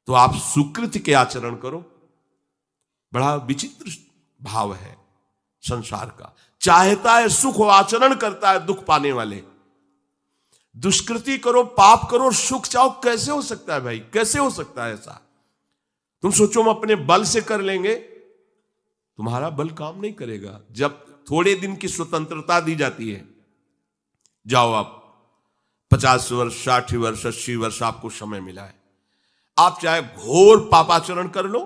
तो आप सुकृत के आचरण करो। बड़ा विचित्र भाव है संसार का। चाहता है सुख, आचरण करता है दुख पाने वाले। दुष्कृति करो, पाप करो, सुख चाहो, कैसे हो सकता है भाई? कैसे हो सकता है ऐसा? तुम सोचो हम अपने बल से कर लेंगे, तुम्हारा बल काम नहीं करेगा। जब थोड़े दिन की स्वतंत्रता दी जाती है, जाओ आप 50 वर्ष, 60 वर्ष, 80 वर्ष आपको समय मिला है, आप चाहे घोर पापाचरण कर लो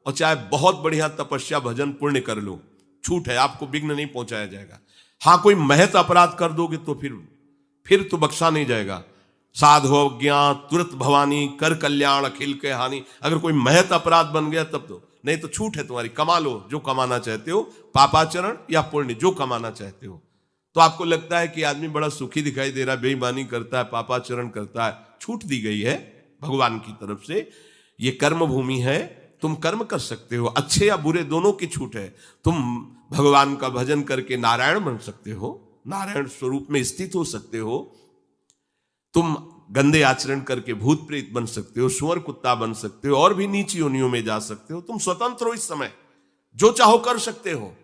और चाहे बहुत बढ़िया तपस्या भजन पुण्य कर लो, छूट है, आपको विघ्न नहीं पहुंचाया जाएगा। हां, कोई महत अपराध कर दोगे तो फिर तो बख्शा नहीं जाएगा। साधो ज्ञान तुरंत भवानी, कर कल्याण अखिल के हानि। अगर कोई महत अपराध बन गया तब तो, नहीं तो छूट है तुम्हारी, कमा लो जो कमाना चाहते हो, पापाचरण या पुण्य जो कमाना चाहते हो। तो आपको लगता है कि आदमी बड़ा सुखी दिखाई दे रहा है, बेईमानी करता है, पापाचरण करता है, छूट दी गई है भगवान की तरफ से। ये कर्म भूमि है, तुम कर्म कर सकते हो, अच्छे या बुरे दोनों की छूट है। तुम भगवान का भजन करके नारायण बन सकते हो, नारायण स्वरूप में स्थित हो सकते हो। तुम गंदे आचरण करके भूत प्रेत बन सकते हो, सुअर कुत्ता बन सकते हो, और भी नीची योनियों में जा सकते हो। तुम स्वतंत्र हो, इस समय जो चाहो कर सकते हो।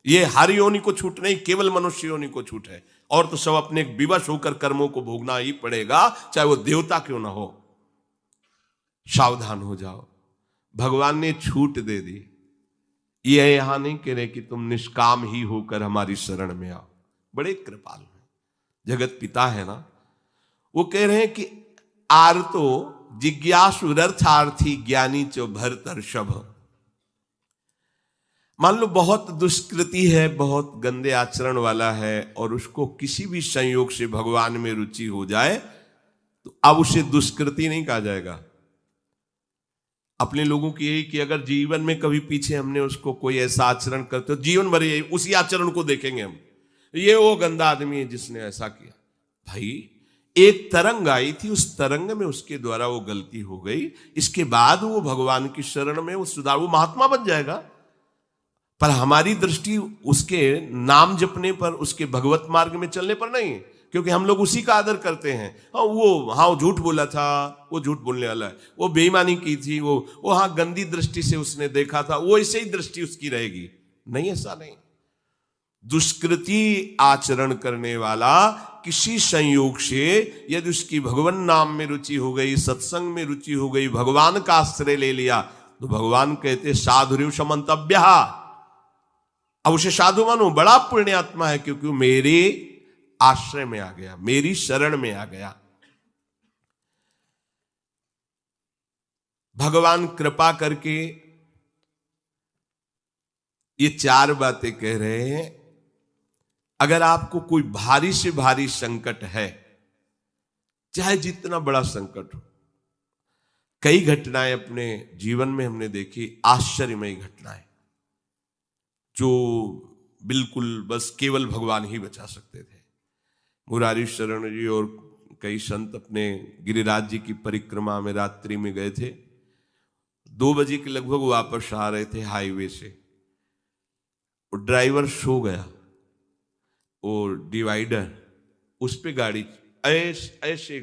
ये हर योनि को छूट नहीं, केवल मनुष्य योनि को छूट है। और तो सब अपने विवश होकर कर्मों को भोगना ही पड़ेगा, चाहे वो देवता क्यों ना हो। सावधान हो जाओ, भगवान ने छूट दे दी। ये यहां नहीं कह रहे कि तुम निष्काम ही होकर हमारी शरण में आओ। बड़े कृपाल हैं, जगत पिता है ना, वो कह रहे हैं कि आर्तो जिज्ञासु रर्थार्थी ज्ञानी चो भरतर्षभ। मान लो बहुत दुष्कृति है, बहुत गंदे आचरण वाला है, और उसको किसी भी संयोग से भगवान में रुचि हो जाए तो अब उसे दुष्कृति नहीं कहा जाएगा। अपने लोगों की यही कि अगर जीवन में कभी पीछे हमने उसको कोई ऐसा आचरण करते हो, जीवन भर यही उसी आचरण को देखेंगे हम, ये वो गंदा आदमी है जिसने ऐसा किया। भाई एक तरंग आई थी, उस तरंग में उसके द्वारा वो गलती हो गई, इसके बाद वो भगवान की शरण में वो सुधार, वो महात्मा बन जाएगा। पर हमारी दृष्टि उसके नाम जपने पर, उसके भगवत मार्ग में चलने पर नहीं है, क्योंकि हम लोग उसी का आदर करते हैं। वो झूठ बोला था, वो झूठ बोलने वाला है, वो बेईमानी की थी, वो हाँ गंदी दृष्टि से उसने देखा था, वो ऐसे ही दृष्टि उसकी रहेगी। नहीं, ऐसा नहीं। दुष्कृति आचरण करने वाला किसी संयोग से यदि उसकी भगवान नाम में रुचि हो गई, सत्संग में रुचि हो गई, भगवान का आश्रय ले लिया, तो भगवान कहते साधुर्य समंतव्य। अब उसे साधु मानो, बड़ा पुण्यात्मा है, क्योंकि मेरे आश्रय में आ गया, मेरी शरण में आ गया। भगवान कृपा करके ये 4 बातें कह रहे हैं। अगर आपको कोई भारी से भारी संकट है, चाहे जितना बड़ा संकट हो, कई घटनाएं अपने जीवन में हमने देखी, आश्चर्यमयी घटनाएं, जो बिल्कुल बस केवल भगवान ही बचा सकते थे। मुरारी शरण जी और कई संत अपने गिरिराज जी की परिक्रमा में रात्रि में गए थे। 2 बजे के लगभग वापस आ रहे थे हाईवे से, और ड्राइवर सो गया, और डिवाइडर उस पे गाड़ी ऐसे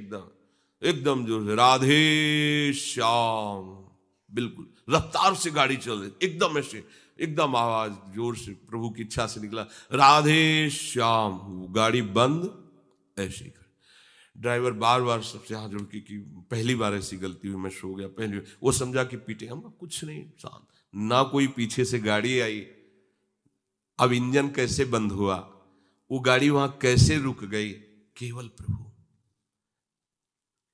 एकदम जोर से राधे श्याम, बिल्कुल रफ्तार से गाड़ी चल रही, एकदम ऐसे, एकदम आवाज जोर से प्रभु की इच्छा से निकला, राधे श्याम। गाड़ी बंद, ऐसे ही ड्राइवर बार बार सबसे हाथ जोड़ के कि पहली बार ऐसी गलती हुई, मैं सो गया पहली बार। वो समझा कि पीटे हम, कुछ नहीं, शांत। ना कोई पीछे से गाड़ी आई, अब इंजन कैसे बंद हुआ, वो गाड़ी वहां कैसे रुक गई, केवल प्रभु।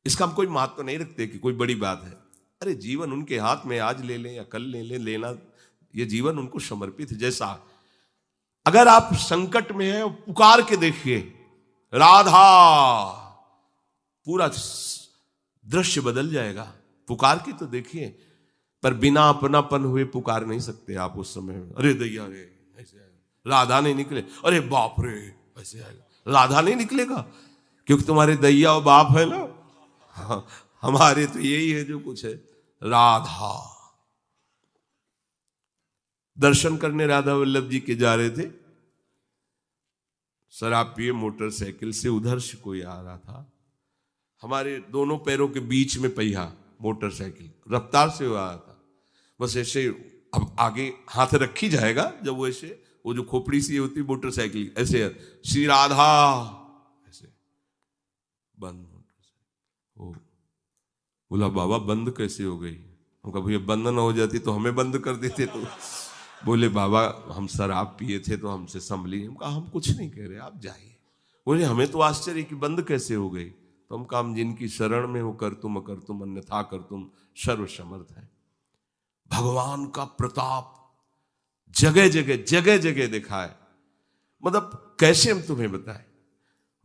इसका हम कोई महत्व नहीं रखते कि कोई बड़ी बात है। अरे जीवन उनके हाथ में, आज ले लें या कल ले लें, लेना, ये जीवन उनको समर्पित है। जैसा अगर आप संकट में हैं, पुकार के देखिए राधा, पूरा दृश्य बदल जाएगा। पुकार के तो देखिए, पर बिना अपनापन हुए पुकार नहीं सकते आप उस समय। अरे दैया रे, ऐसे आएगा, राधा नहीं निकले, अरे बाप रे, ऐसे आएगा, राधा नहीं निकलेगा, क्योंकि तुम्हारे दैया और बाप है ना। हाँ, हमारे तो यही है जो कुछ है, राधा। दर्शन करने राधा वल्लभ जी के जा रहे थे, शराब पिए मोटरसाइकिल से, उधर से कोई आ रहा था, हमारे दोनों पैरों के बीच में पहिया, मोटरसाइकिल रफ्तार से हुआ था, बस ऐसे अब आगे हाथ रख ही जाएगा जब वो ऐसे, वो जो खोपड़ी सी होती मोटरसाइकिल ऐसे, श्री राधा ऐसे बंद। ओ बोला बाबा बंद कैसे हो गई? हम कहा भैया बंद ना हो जाती तो हमें बंद कर देते। तो बोले बाबा हम शराब पिए थे तो हमसे संभली। हम कहा हम कुछ नहीं कह रहे, आप जाइए। बोले हमें तो आश्चर्य कि बंद कैसे हो गई। तो हम कहा हम जिनकी शरण में हो कर तुम अन्यथा कर तुम सर्व समर्थ है। भगवान का प्रताप जगह जगह देखा है। मतलब कैसे हम तुम्हें बताएं।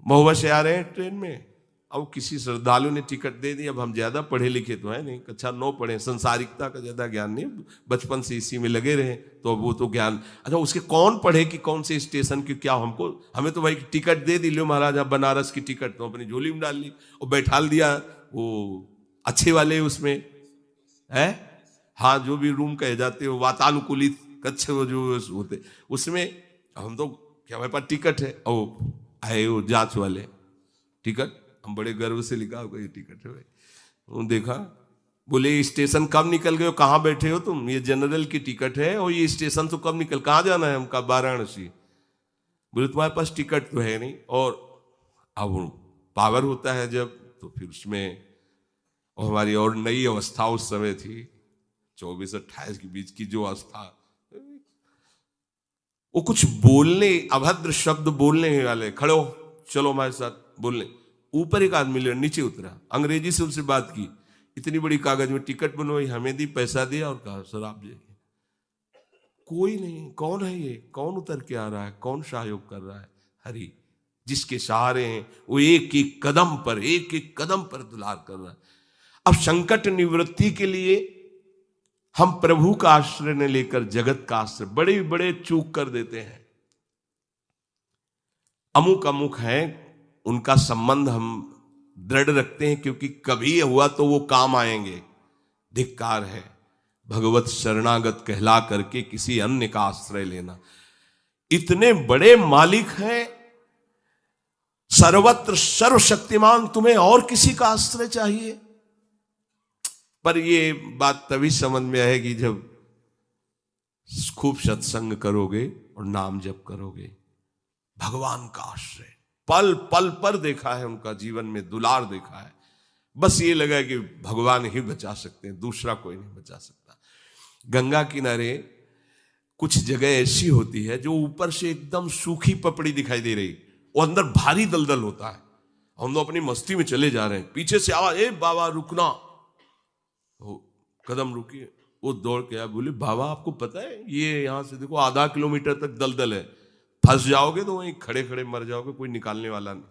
महुआ से आ रहे हैं ट्रेन में, अब किसी श्रद्धालु ने टिकट दे दी। अब हम ज्यादा पढ़े लिखे तो है नहीं, कक्षा 9 पढ़े, संसारिकता का ज्यादा ज्ञान नहीं, बचपन से इसी में लगे रहे तो वो तो ज्ञान। अच्छा उसके कौन पढ़े कि कौन से स्टेशन की क्या, हमें तो भाई टिकट दे दी, लो महाराज बनारस की टिकट, तो अपनी झोली में डाल ली और बैठाल दिया वो अच्छे वाले उसमें है, हाँ जो भी रूम कहे जाते हो वातानुकूलित कच्छ वो जो होते उसमें। हम तो क्या हमारे पास टिकट है, और आए वो जांच वाले टिकट, हम बड़े गर्व से लिखा होगा ये टिकट है भाई। उन्होंने देखा, बोले स्टेशन कब निकल गए हो, कहाँ बैठे हो तुम? ये जनरल की टिकट है और ये स्टेशन तो कब निकल, कहाँ जाना है? हमका वाराणसी। बोले तुम्हारे पास टिकट तो है नहीं। और अब पावर होता है जब, तो फिर उसमें, और हमारी और नई अवस्था उस समय थी 24-28 के बीच की जो अवस्था, वो कुछ बोलने, अभद्र शब्द बोलने वाले, खड़े हो चलो हमारे साथ बोलने। ऊपर एक आदमी नीचे उतरा, अंग्रेजी से उनसे बात की, इतनी बड़ी कागज में टिकट बनवाई, हमें दी, पैसा दिया और कहा सर आप जाइए। कोई नहीं, कौन है ये, कौन उतर के आ रहा है, कौन सहयोग कर रहा है? हरि, जिसके सहारे हैं वो एक एक कदम पर दुलार कर रहा है। अब संकट निवृत्ति के लिए हम प्रभु का आश्रय न लेकर जगत का आश्रय बड़े बड़े चूक कर देते हैं। अमुक है, उनका संबंध हम दृढ़ रखते हैं क्योंकि कभी हुआ तो वो काम आएंगे। धिक्कार है भगवत शरणागत कहला करके किसी अन्य का आश्रय लेना। इतने बड़े मालिक हैं, सर्वत्र सर्वशक्तिमान, तुम्हें और किसी का आश्रय चाहिए? पर ये बात तभी समझ में आएगी जब खूब सत्संग करोगे और नाम जप करोगे। भगवान का आश्रय पल पल पर देखा है, उनका जीवन में दुलार देखा है। बस ये लगा कि भगवान ही बचा सकते हैं, दूसरा कोई नहीं बचा सकता। गंगा किनारे कुछ जगह ऐसी होती है जो ऊपर से एकदम सूखी पपड़ी दिखाई दे रही, वो अंदर भारी दलदल होता है। हम लोग अपनी मस्ती में चले जा रहे हैं, पीछे से आवाज, ए बाबा रुकना, कदम रुकिए। वो दौड़ के आया, बोले बाबा आपको पता है ये यहां से देखो आधा किलोमीटर तक दलदल है, फंस जाओगे तो वहीं खड़े खड़े मर जाओगे, कोई निकालने वाला नहीं।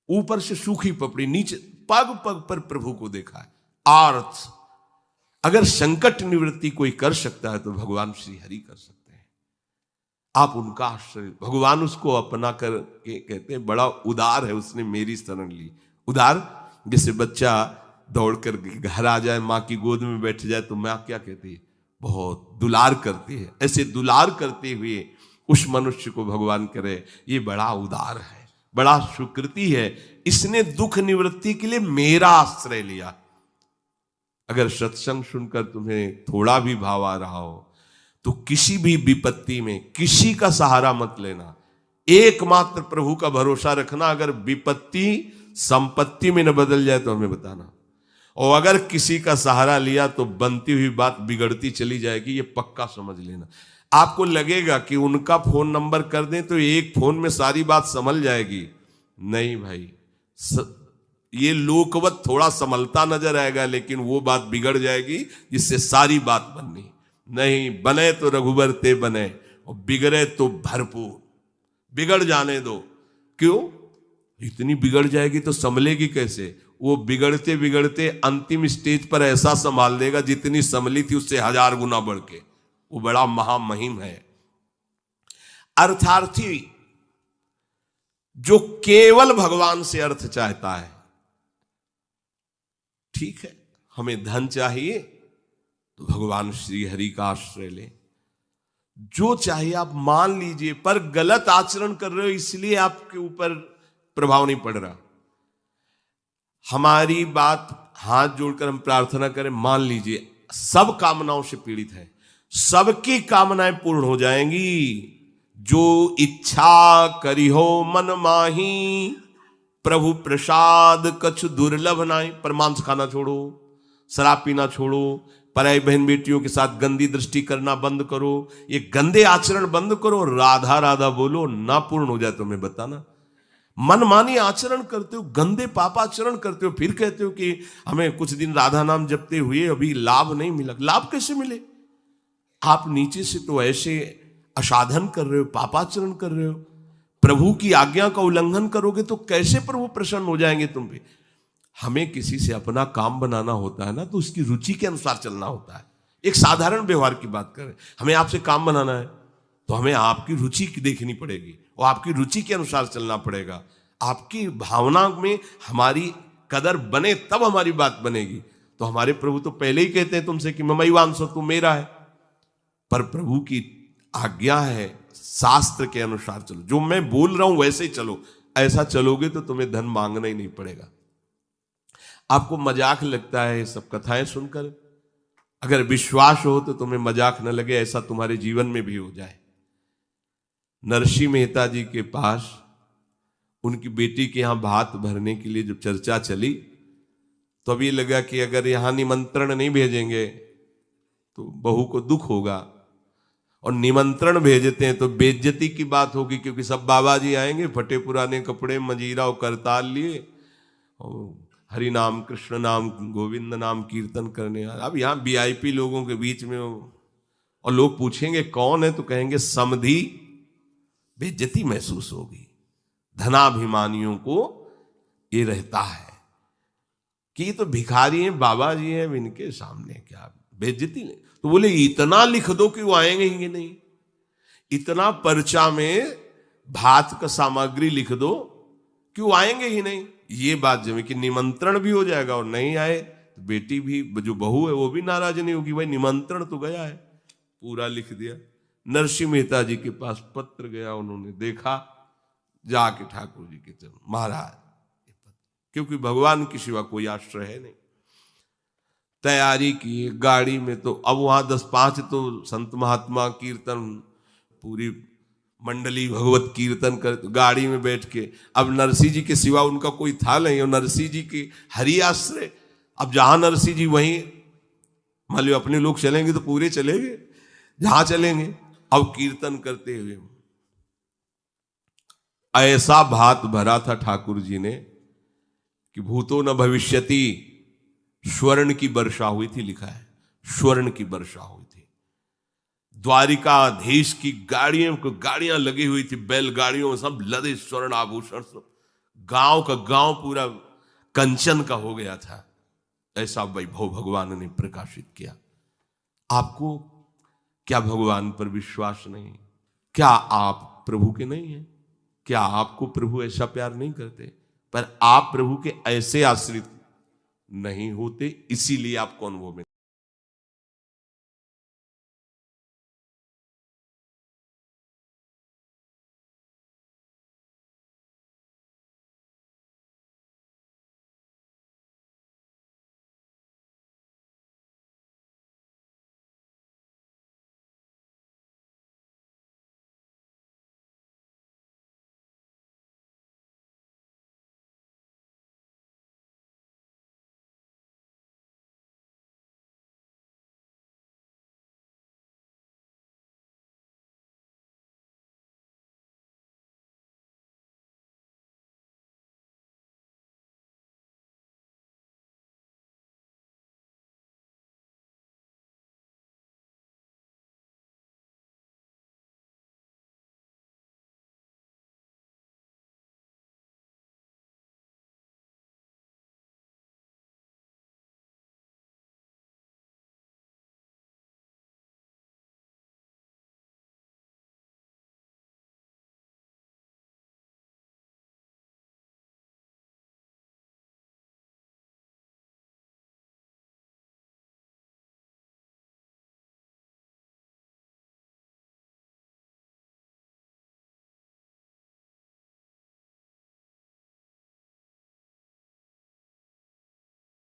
ऊपर से सूखी पपड़ी, नीचे पग पग पर प्रभु को देखा है। आर्थ, अगर संकट निवृत्ति कोई कर सकता है तो भगवान श्री हरि कर सकते हैं। आप उनका आश्रय, भगवान उसको अपना कर के कहते हैं बड़ा उदार है, उसने मेरी शरण ली। उदार, जैसे बच्चा दौड़कर घर आ जाए, माँ की गोद में बैठ जाए तो माँ क्या कहती है? बहुत दुलार करती है। ऐसे दुलार करते हुए उस मनुष्य को भगवान करे ये बड़ा उदार है, बड़ा सुकृति है, इसने दुख निवृत्ति के लिए मेरा आश्रय लिया। अगर सत्संग सुनकर तुम्हें थोड़ा भी भाव आ रहा हो तो किसी भी विपत्ति में किसी का सहारा मत लेना, एकमात्र प्रभु का भरोसा रखना। अगर विपत्ति संपत्ति में न बदल जाए तो हमें बताना, और अगर किसी का सहारा लिया तो बनती हुई बात बिगड़ती चली जाएगी, ये पक्का समझ लेना। आपको लगेगा कि उनका फोन नंबर कर दें तो एक फोन में सारी बात संभल जाएगी, नहीं भाई, ये लोकवत थोड़ा संभलता नजर आएगा, लेकिन वो बात बिगड़ जाएगी जिससे सारी बात बननी नहीं। बने तो रघुबर ते बने और बिगड़े तो भरपूर, बिगड़ जाने दो। क्यों? इतनी बिगड़ जाएगी तो संभलेगी कैसे? वो बिगड़ते बिगड़ते अंतिम स्टेज पर ऐसा संभाल देगा जितनी संभली थी उससे 1000 गुना बढ़ के। वो बड़ा महामहिम है। अर्थार्थी जो केवल भगवान से अर्थ चाहता है, ठीक है, हमें धन चाहिए तो भगवान श्री हरि का आश्रय ले, जो चाहिए आप मान लीजिए, पर गलत आचरण कर रहे हो इसलिए आपके ऊपर प्रभाव नहीं पड़ रहा। हमारी बात हाथ जोड़कर हम प्रार्थना करें, मान लीजिए सब कामनाओं से पीड़ित है, सबकी कामनाएं पूर्ण हो जाएंगी। जो इच्छा करी हो मन माही, प्रभु प्रसाद कछ दुर्लभ नाई। पर मांस खाना छोड़ो, शराब पीना छोड़ो, पराई बहन बेटियों के साथ गंदी दृष्टि करना बंद करो, ये गंदे आचरण बंद करो, राधा राधा बोलो, ना पूर्ण हो जाए तो मैं बताना। मनमानी आचरण करते हो, गंदे पापाचरण करते हो, फिर कहते हो कि हमें कुछ दिन राधा नाम जपते हुए अभी लाभ नहीं मिला। लाभ कैसे मिले? आप नीचे से तो ऐसे असाधन कर रहे हो, पापाचरण कर रहे हो, प्रभु की आज्ञा का उल्लंघन करोगे तो कैसे प्रभु प्रसन्न हो जाएंगे तुम पे? हमें किसी से अपना काम बनाना होता है ना, तो उसकी रुचि के अनुसार चलना होता है। एक साधारण व्यवहार की बात करें, हमें आपसे काम बनाना है तो हमें आपकी रुचि देखनी पड़ेगी और आपकी रुचि के अनुसार चलना पड़ेगा। आपकी भावना में हमारी कदर बने तब हमारी बात बनेगी। तो हमारे प्रभु तो पहले ही कहते हैं तुमसे कि ममई वांसो, तू मेरा है। पर प्रभु की आज्ञा है, शास्त्र के अनुसार चलो, जो मैं बोल रहा हूं वैसे ही चलो। ऐसा चलोगे तो तुम्हें धन मांगना ही नहीं पड़ेगा। आपको मजाक लगता है ये सब कथाएं सुनकर, अगर विश्वास हो तो तुम्हें मजाक न लगे, ऐसा तुम्हारे जीवन में भी हो जाए। नरसिंह मेहता जी के पास उनकी बेटी के यहां भात भरने के लिए जब चर्चा चली तो अब ये लगा कि अगर यहां निमंत्रण नहीं भेजेंगे तो बहू को दुख होगा, और निमंत्रण भेजते हैं तो बेइज्जती की बात होगी, क्योंकि सब बाबा जी आएंगे फटे पुराने कपड़े, मंजीरा और करताल लिए, और हरि नाम कृष्ण नाम गोविंद नाम कीर्तन करने। अब यहाँ वीआईपी लोगों के बीच में और लोग पूछेंगे कौन है, तो कहेंगे समधी, बेइज्जती महसूस होगी। धनाभिमानियों को ये रहता है कि ये तो भिखारी हैं, बाबा जी हैं, इनके सामने क्या बेइज्जती नहीं। तो बोले इतना लिख दो कि वो आएंगे ही नहीं, इतना पर्चा में भात का सामग्री लिख दो कि वो आएंगे ही नहीं। ये बात जमे कि निमंत्रण भी हो जाएगा और नहीं आए तो बेटी भी, जो बहू है वो भी नाराज नहीं होगी, भाई निमंत्रण तो गया है, पूरा लिख दिया। नरसिंह मेहता जी के पास पत्र गया, उन्होंने देखा, जाके ठाकुर जी के चरण, महाराज, क्योंकि भगवान की सिवा कोई आश्रय है नहीं। तैयारी की गाड़ी में, तो अब वहां 10-5 तो संत महात्मा कीर्तन, पूरी मंडली भगवत कीर्तन कर, गाड़ी में बैठ के, अब नरसिंह जी के सिवा उनका कोई था नहीं, और नरसिंह जी की हरि आश्रय। अब जहां नरसिंह जी वहीं, मान लो अपने लोग चलेंगे तो पूरे चलेंगे, जहां चलेंगे। अब कीर्तन करते हुए ऐसा भात भरा था ठाकुर जी ने कि भूतो न भविष्यति, स्वर्ण की वर्षा हुई थी, लिखा है स्वर्ण की वर्षा हुई थी। द्वारिकाधीश की गाड़ियां लगी हुई थी, बैलगाड़ियों में सब लदे स्वर्ण आभूषण, सब गांव का गांव पूरा कंचन का हो गया था। ऐसा वैभव भगवान ने प्रकाशित किया। आपको क्या भगवान पर विश्वास नहीं? क्या आप प्रभु के नहीं हैं? क्या आपको प्रभु ऐसा प्यार नहीं करते? पर आप प्रभु के ऐसे आश्रित नहीं होते, इसीलिए आपको अनुभव में